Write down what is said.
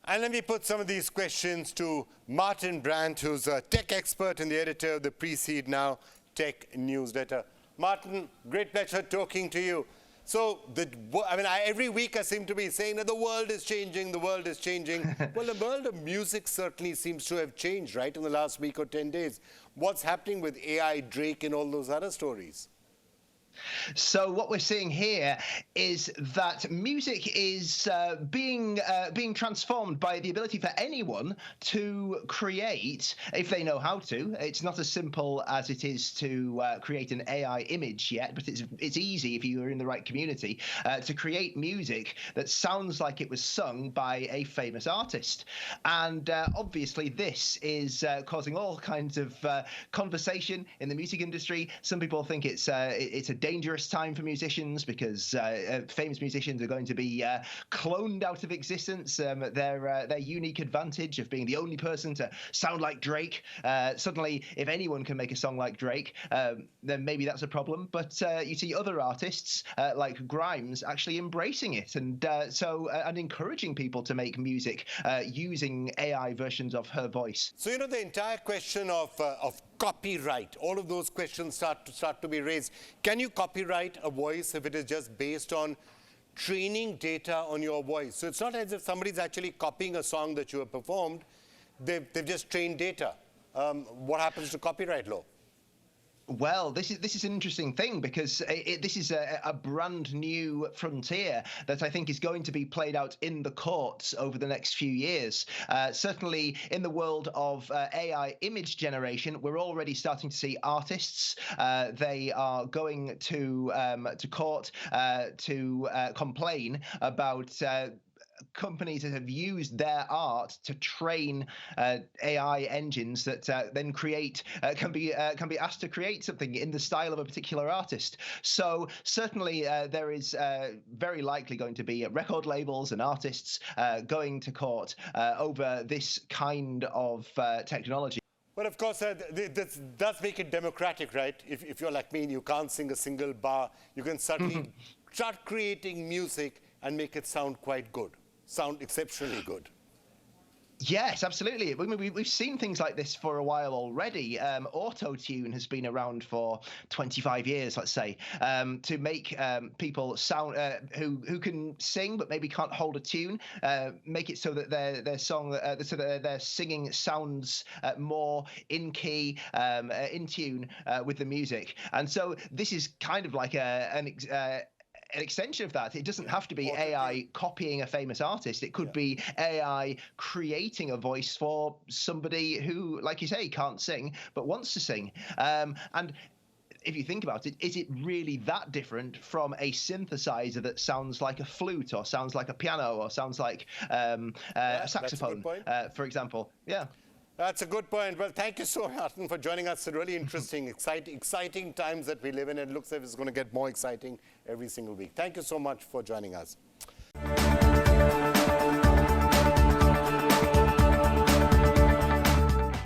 And let me put some of these questions to Martin Brandt, who's a tech expert and the editor of the Precede Now Tech newsletter. Martin, great pleasure talking to you. So, every week I seem to be saying that the world is changing, the world is changing. Well, the world of music certainly seems to have changed, right, in the last week or 10 days. What's happening with AI, Drake, and all those other stories? So what we're seeing here is that music is being transformed by the ability for anyone to create, if they know how to. It's not as simple as it is to create an AI image yet, but it's easy if you are in the right community to create music that sounds like it was sung by a famous artist. And obviously this is causing all kinds of conversation in the music industry. Some people think it's a dangerous time for musicians because famous musicians are going to be cloned out of existence. Their unique advantage of being the only person to sound like Drake. Suddenly, if anyone can make a song like Drake, then maybe that's a problem. But you see other artists like Grimes actually embracing it and encouraging people to make music using AI versions of her voice. So, the entire question of copyright, all of those questions start to be raised. Can you copyright a voice if it is just based on training data on your voice? So it's not as if somebody's actually copying a song that you have performed. They've just trained data. What happens to copyright law? Well, this is an interesting thing because this is a brand new frontier that I think is going to be played out in the courts over the next few years. Certainly in the world of AI image generation, we're already starting to see artists. They are going to court to complain about companies that have used their art to train AI engines that then can be asked to create something in the style of a particular artist. So certainly there is very likely going to be record labels and artists going to court over this kind of technology. But of course, this does make it democratic, right? If you're like me and you can't sing a single bar, you can suddenly start creating music and make it sound quite good. Sound exceptionally good. Yes, absolutely. We've seen things like this for a while already. Auto-tune has been around for 25 years, let's say, to make people sound who can sing but maybe can't hold a tune, make it so that their singing sounds more in key, in tune with the music. And so this is kind of like an extension of that. It doesn't have to be AI copying a famous artist. It could be AI creating a voice for somebody who, like you say, can't sing but wants to sing. And if you think about it, is it really that different from a synthesizer that sounds like a flute or sounds like a piano or sounds like a saxophone, for example? Yeah. That's a good point. Well, thank you so much, Martin, for joining us. It's really interesting, exciting times that we live in. It looks like it's going to get more exciting every single week. Thank you so much for joining us.